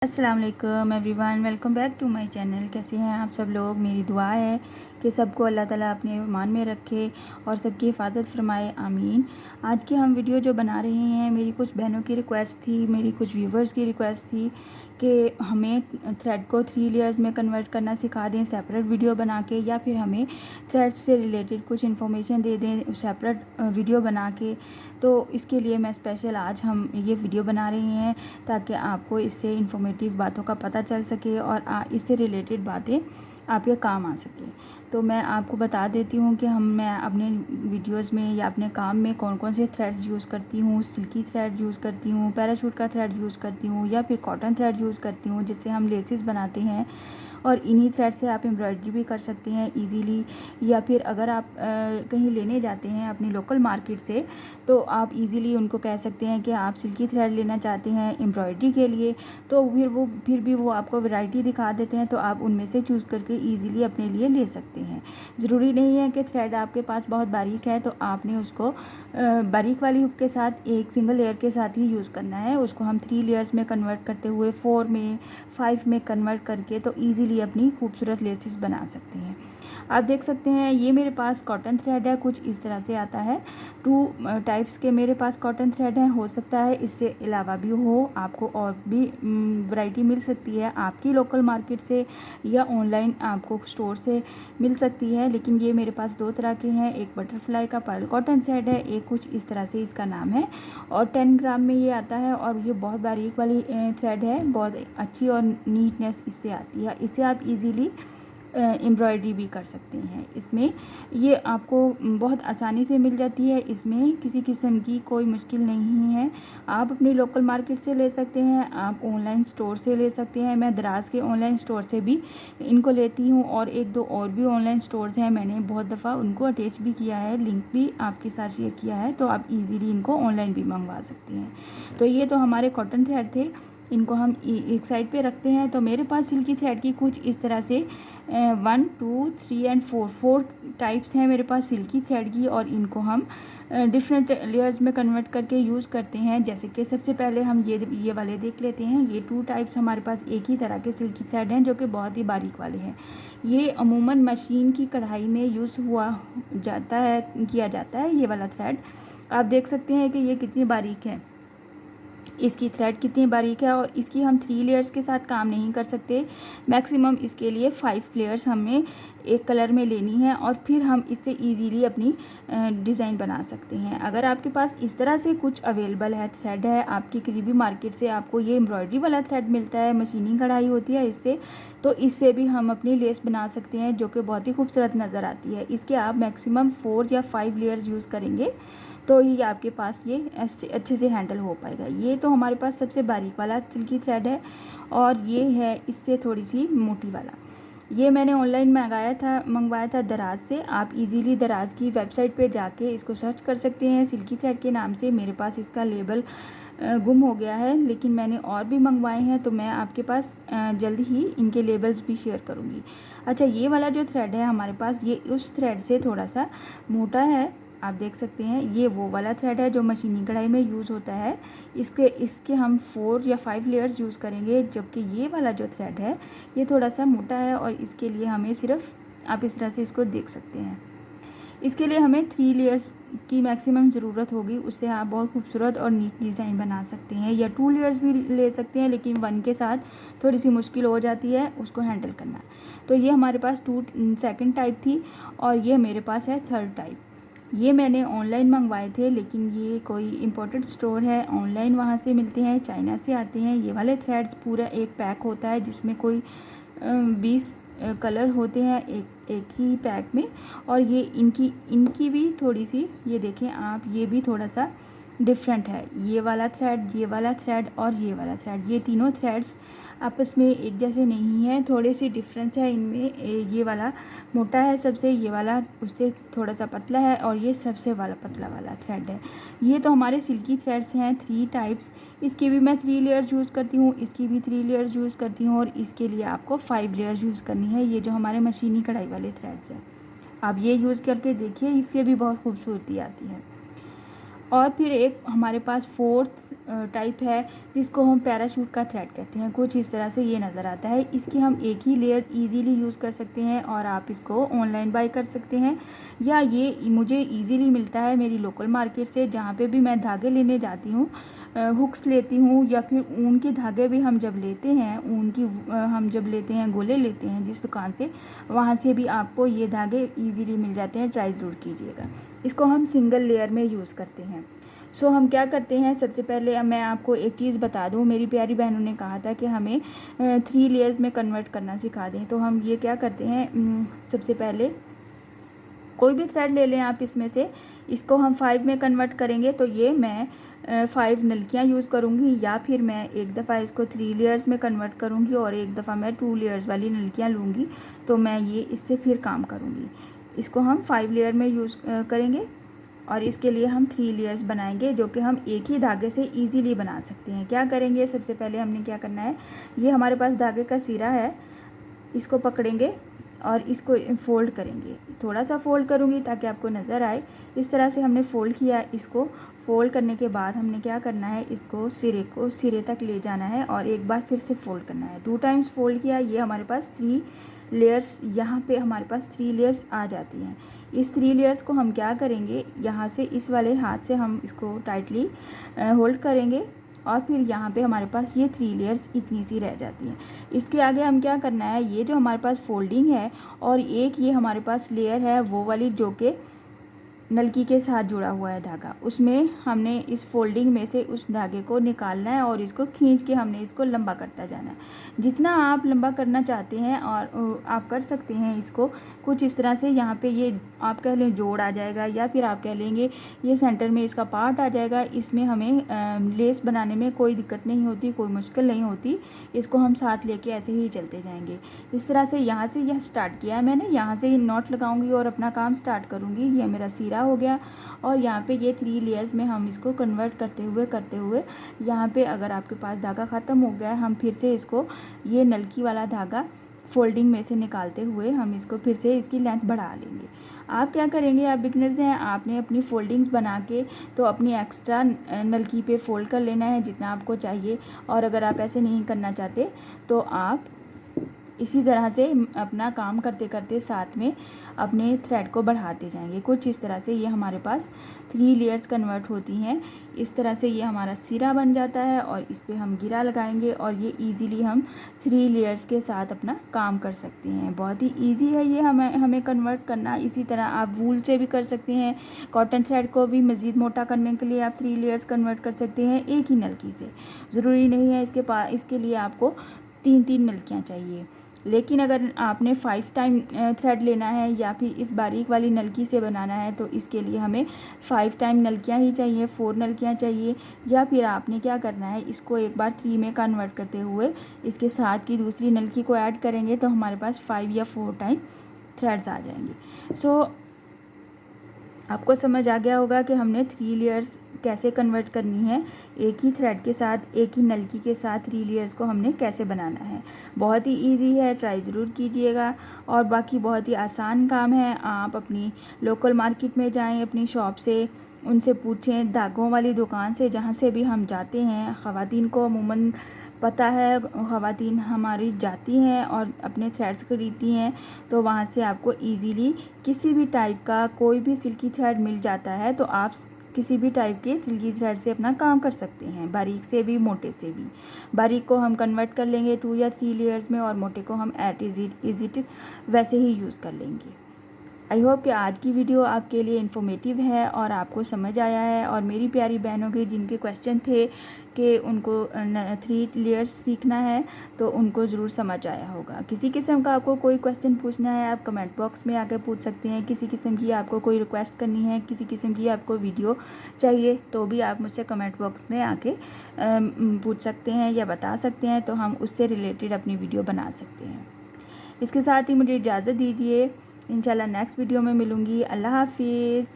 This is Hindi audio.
अस्सलाम वालेकुम everyone, welcome back to my channel. कैसे हैं आप सब लोग? मेरी दुआ है कि सबको अल्लाह ताला अपने ईमान में रखे और सबकी हिफाजत फरमाए, आमीन। आज की हम वीडियो जो बना रहे हैं, मेरी कुछ बहनों की रिक्वेस्ट थी, मेरी कुछ व्यूवर्स की रिक्वेस्ट थी कि हमें थ्रेड को 3 लेयर्स में कन्वर्ट करना सिखा दें सेपरेट वीडियो बना के, या फिर हमें थ्रेड से रिलेटेड कुछ इन्फॉर्मेशन दे दें सेपरेट वीडियो बना के। तो इसके लिए मैं स्पेशल आज हम ये वीडियो बना रहे हैं ताकि आपको इससे इन्फॉर्मेटिव बातों का पता चल सके और इससे रिलेटेड बातें आपके काम आ सके। तो मैं आपको बता देती हूँ कि मैं अपने वीडियोस में या अपने काम में कौन कौन से थ्रेड्स यूज़ करती हूँ। सिल्की थ्रेड यूज़ करती हूँ, पैराशूट का थ्रेड यूज़ करती हूँ, या फिर कॉटन थ्रेड यूज़ करती हूँ जिससे हम लेसेस बनाते हैं। और इन्हीं थ्रेड से आप एम्ब्रॉयडरी भी कर सकते हैं इजीली। या फिर अगर आप कहीं लेने जाते हैं अपनी लोकल मार्केट से, तो आप इजीली उनको कह सकते हैं कि आप सिल्की थ्रेड लेना चाहते हैं एम्ब्रॉयडरी के लिए, तो फिर भी वो आपको वैरायटी दिखा देते हैं, तो आप उनमें से चूज़ करके इजीली अपने लिए ले सकते हैं। ज़रूरी नहीं है कि थ्रेड आपके पास बहुत बारीक है तो आपने उसको बारीक वाली हुक के साथ एक सिंगल लेयर के साथ ही यूज़ करना है। उसको हम 3 लेयर्स में कन्वर्ट करते हुए 4 में 5 में कन्वर्ट करके तो ईज़िली अपनी खूबसूरत लेसेस बना सकते हैं। आप देख सकते हैं ये मेरे पास कॉटन थ्रेड है, कुछ इस तरह से आता है। 2 टाइप्स के मेरे पास कॉटन थ्रेड हैं। हो सकता है इससे अलावा भी हो, आपको और भी वैरायटी मिल सकती है आपकी लोकल मार्केट से, या ऑनलाइन आपको स्टोर से मिल सकती है। लेकिन ये मेरे पास 2 तरह के हैं। एक बटरफ्लाई का पर्ल कॉटन थ्रेड है, एक कुछ इस तरह से इसका नाम है, और 10 ग्राम में ये आता है। और ये बहुत बारीक वाली थ्रेड है, बहुत अच्छी और नीटनेस इससे आती है। इससे आप इजीली एम्ब्रॉयडरी भी कर सकते हैं। इसमें ये आपको बहुत आसानी से मिल जाती है, इसमें किसी किस्म की कोई मुश्किल नहीं है। आप अपनी लोकल मार्केट से ले सकते हैं, आप ऑनलाइन स्टोर से ले सकते हैं। मैं दराज़ के ऑनलाइन स्टोर से भी इनको लेती हूँ, और एक दो और भी ऑनलाइन स्टोर्स हैं, मैंने बहुत दफ़ा उनको अटैच भी किया है, लिंक भी आपके साथ शेयर किया है, तो आप ईज़िली इनको ऑनलाइन भी मंगवा सकते हैं। तो ये तो हमारे कॉटन थ्रेड थे, इनको हम एक साइड पे रखते हैं। तो मेरे पास सिल्की थ्रेड की कुछ इस तरह से 1 2 3 एंड 4 टाइप्स हैं मेरे पास सिल्की थ्रेड की, और इनको हम डिफरेंट लेयर्स में कन्वर्ट करके यूज़ करते हैं। जैसे कि सबसे पहले हम ये वाले देख लेते हैं। ये 2 टाइप्स हमारे पास एक ही तरह के सिल्की थ्रेड हैं जो कि बहुत ही बारीक वाले हैं। ये अमूमन मशीन की कढ़ाई में यूज़ किया जाता है ये वाला थ्रेड। आप देख सकते हैं कि ये कितनी बारीक है, इसकी थ्रेड कितनी बारीक है। और इसकी हम 3 लेयर्स के साथ काम नहीं कर सकते, मैक्सिमम इसके लिए 5 लेयर्स हमें एक कलर में लेनी है, और फिर हम इससे इजीली अपनी डिज़ाइन बना सकते हैं। अगर आपके पास इस तरह से कुछ अवेलेबल है, थ्रेड है आपकी करीबी मार्केट से, आपको ये एम्ब्रॉयडरी वाला थ्रेड मिलता है, मशीनी कढ़ाई होती है इससे, तो इससे भी हम अपनी लेस बना सकते हैं जो कि बहुत ही खूबसूरत नज़र आती है। इसके आप मैक्सिमम 4 या 5 लेयर्स यूज़ करेंगे तो ही आपके पास ये अच्छे से हैंडल हो पाएगा। ये तो हमारे पास सबसे बारीक वाला सिल्की थ्रेड है, और ये है इससे थोड़ी सी मोटी वाला। ये मैंने ऑनलाइन मंगवाया था दराज़ से। आप इजीली दराज़ की वेबसाइट पे जाके इसको सर्च कर सकते हैं सिल्की थ्रेड के नाम से। मेरे पास इसका लेबल गुम हो गया है, लेकिन मैंने और भी मंगवाए हैं, तो मैं आपके पास जल्दी ही इनके लेबल्स भी शेयर करूँगी। अच्छा, ये वाला जो थ्रेड है हमारे पास, ये उस थ्रेड से थोड़ा सा मोटा है। आप देख सकते हैं ये वो वाला थ्रेड है जो मशीनी कढ़ाई में यूज़ होता है। इसके हम 4 या 5 लेयर्स यूज़ करेंगे, जबकि ये वाला जो थ्रेड है ये थोड़ा सा मोटा है, और इसके लिए हमें सिर्फ, आप इस तरह से इसको देख सकते हैं, इसके लिए हमें 3 लेयर्स की मैक्सिमम ज़रूरत होगी। उससे आप बहुत खूबसूरत और नीट डिज़ाइन बना सकते हैं, या 2 लेयर्स भी ले सकते हैं, लेकिन 1 के साथ थोड़ी सी मुश्किल हो जाती है उसको हैंडल करना। तो ये हमारे पास सेकंड टाइप थी, और ये मेरे पास है थर्ड टाइप। ये मैंने ऑनलाइन मंगवाए थे, लेकिन ये कोई इम्पोर्टेड स्टोर है, ऑनलाइन वहाँ से मिलते हैं, चाइना से आते हैं। ये वाले थ्रेड्स पूरा एक पैक होता है जिसमें कोई 20 कलर होते हैं एक ही पैक में। और ये इनकी भी थोड़ी सी, ये देखें आप, ये भी थोड़ा सा डिफरेंट है। ये वाला थ्रेड और ये वाला थ्रेड, ये तीनों थ्रेड्स आपस में एक जैसे नहीं है, थोड़े से डिफरेंस है इनमें। ये वाला मोटा है सबसे, ये वाला उससे थोड़ा सा पतला है, और ये सबसे वाला पतला वाला थ्रेड है। ये तो हमारे सिल्की थ्रेड्स हैं 3 टाइप्स। इसकी भी मैं 3 लेयर्स यूज़ करती हूँ, इसकी भी 3 लेयर्स यूज़ करती हूँ, और इसके लिए आपको 5 लेयर्स यूज़ करनी है। ये जो हमारे मशीनी कढ़ाई वाले थ्रेड्स हैं, आप ये यूज़ करके देखिए, इससे भी बहुत खूबसूरती आती है। और फिर एक हमारे पास फोर्थ टाइप है जिसको हम पैराशूट का थ्रेड कहते हैं। कुछ इस तरह से ये नज़र आता है। इसकी हम एक ही लेयर इजीली यूज़ कर सकते हैं और आप इसको ऑनलाइन बाय कर सकते हैं, या ये मुझे इजीली मिलता है मेरी लोकल मार्केट से। जहाँ पे भी मैं धागे लेने जाती हूँ, हुक्स लेती हूँ, या फिर ऊन के धागे भी हम जब लेते हैं, ऊन की हम जब लेते हैं, गोले लेते हैं जिस दुकान से, वहाँ से भी आपको ये धागे इजीली मिल जाते हैं। ट्राई ज़रूर कीजिएगा। इसको हम सिंगल लेयर में यूज़ करते हैं। सो हम क्या करते हैं, सबसे पहले मैं आपको एक चीज़ बता दूं, मेरी प्यारी बहनों ने कहा था कि हमें 3 लेयर्स में कन्वर्ट करना सिखा दें। तो हम ये क्या करते हैं, सबसे पहले कोई भी थ्रेड ले लें आप इसमें से, इसको हम 5 में कन्वर्ट करेंगे। तो ये मैं 5 नलकियाँ यूज़ करूँगी, या फिर मैं एक दफ़ा इसको 3 लेयर्स में कन्वर्ट करूँगी और एक दफ़ा मैं 2 लेयर्स वाली नलकियाँ लूँगी। तो मैं ये इससे फिर काम करूँगी। इसको हम 5 लेयर में यूज़ करेंगे और इसके लिए हम 3 लेयर्स बनाएंगे, जो कि हम एक ही धागे से इजीली बना सकते हैं। क्या करेंगे, सबसे पहले हमने क्या करना है, ये हमारे पास धागे का सिरा है, इसको पकड़ेंगे और इसको फोल्ड करेंगे। थोड़ा सा फोल्ड करूँगी ताकि आपको नज़र आए। इस तरह से हमने फ़ोल्ड किया। इसको फ़ोल्ड करने के बाद हमने क्या करना है, इसको सिरे तक ले जाना है और एक बार फिर से फ़ोल्ड करना है। 2 टाइम्स फ़ोल्ड किया। ये हमारे पास 3 लेयर्स, यहाँ पे हमारे पास 3 लेयर्स आ जाती हैं। इस 3 लेयर्स को हम क्या करेंगे, यहाँ से इस वाले हाथ से हम इसको टाइटली होल्ड करेंगे और फिर यहाँ पे हमारे पास ये 3 लेयर्स इतनी सी रह जाती हैं। इसके आगे हम क्या करना है, ये जो हमारे पास फोल्डिंग है और एक ये हमारे पास लेयर है वो वाली जो कि नलकी के साथ जुड़ा हुआ है धागा, उसमें हमने इस फोल्डिंग में से उस धागे को निकालना है और इसको खींच के हमने इसको लंबा करता जाना है। जितना आप लंबा करना चाहते हैं और आप कर सकते हैं इसको कुछ इस तरह से। यहाँ पे ये आप कह लें जोड़ आ जाएगा, या फिर आप कह लेंगे ये सेंटर में इसका पार्ट आ जाएगा। इसमें हमें लेस बनाने में कोई दिक्कत नहीं होती, कोई मुश्किल नहीं होती। इसको हम साथ लेके ऐसे ही चलते जाएंगे। इस तरह से यहाँ से यह स्टार्ट किया है मैंने, यहाँ से नॉट लगाऊंगी और अपना काम स्टार्ट करूँगी। ये मेरा सीरा हो गया और यहाँ पे ये 3 लेयर्स में हम इसको कन्वर्ट करते हुए यहाँ पे अगर आपके पास धागा ख़त्म हो गया है, हम फिर से इसको ये नलकी वाला धागा फोल्डिंग में से निकालते हुए हम इसको फिर से इसकी लेंथ बढ़ा लेंगे। आप क्या करेंगे, आप बिगनर्स हैं, आपने अपनी फोल्डिंग्स बना के तो अपनी एक्स्ट्रा नलकी पे फोल्ड कर लेना है जितना आपको चाहिए। और अगर आप ऐसे नहीं करना चाहते तो आप इसी तरह से अपना काम करते करते साथ में अपने थ्रेड को बढ़ाते जाएंगे। कुछ इस तरह से ये हमारे पास 3 लेयर्स कन्वर्ट होती हैं। इस तरह से ये हमारा सिरा बन जाता है और इस पे हम गिरा लगाएंगे और ये इजीली हम 3 लेयर्स के साथ अपना काम कर सकते हैं। बहुत ही इजी है ये हमें कन्वर्ट करना। इसी तरह आप वूल से भी कर सकते हैं। कॉटन थ्रेड को भी मज़ीद मोटा करने के लिए आप 3 लेयर्स कन्वर्ट कर सकते हैं एक ही नलकी से। ज़रूरी नहीं है इसके लिए आपको 3-3 नलकियाँ चाहिए। लेकिन अगर आपने 5 टाइम थ्रेड लेना है या फिर इस बारीक वाली नलकी से बनाना है तो इसके लिए हमें 5 टाइम नलकियाँ ही चाहिए, 4 नलकियाँ चाहिए। या फिर आपने क्या करना है, इसको एक बार 3 में कन्वर्ट करते हुए इसके साथ की दूसरी नलकी को ऐड करेंगे तो हमारे पास 5 या 4 टाइम थ्रेड्स आ जाएंगे। सो आपको समझ आ गया होगा कि हमने 3 लेयर्स कैसे कन्वर्ट करनी है। एक ही थ्रेड के साथ, एक ही नलकी के साथ 3 लेयर्स को हमने कैसे बनाना है। बहुत ही इजी है, ट्राई ज़रूर कीजिएगा। और बाकी बहुत ही आसान काम है। आप अपनी लोकल मार्केट में जाएं, अपनी शॉप से, उनसे पूछें, धागों वाली दुकान से, जहाँ से भी हम जाते हैं। ख़वातीन को अमूमन पता है, ख़वातीन हमारी जाती हैं और अपने थ्रेड्स खरीदती हैं, तो वहाँ से आपको इजीली किसी भी टाइप का कोई भी सिल्की थ्रेड मिल जाता है। तो आप किसी भी टाइप के सिल्की थ्रेड से अपना काम कर सकते हैं, बारीक से भी मोटे से भी। बारीक को हम कन्वर्ट कर लेंगे 2 या 3 लेयर्स में और मोटे को हम एट इज़ इट वैसे ही यूज़ कर लेंगे। आई होप कि आज की वीडियो आपके लिए इन्फॉर्मेटिव है और आपको समझ आया है। और मेरी प्यारी बहनों के जिनके क्वेश्चन थे कि उनको 3 लेयर्स सीखना है तो उनको ज़रूर समझ आया होगा। किसी किस्म का आपको कोई क्वेश्चन पूछना है, आप कमेंट बॉक्स में आकर पूछ सकते हैं। किसी किस्म की आपको कोई रिक्वेस्ट करनी है, किसी किस्म की आपको वीडियो चाहिए, तो भी आप मुझसे कमेंट बॉक्स में आके पूछ सकते हैं या बता सकते हैं, तो हम उससे रिलेटेड अपनी वीडियो बना सकते हैं। इसके साथ ही मुझे इजाज़त दीजिए। इंशाल्लाह नेक्स्ट वीडियो में मिलूँगी। अल्लाह हाफिज़।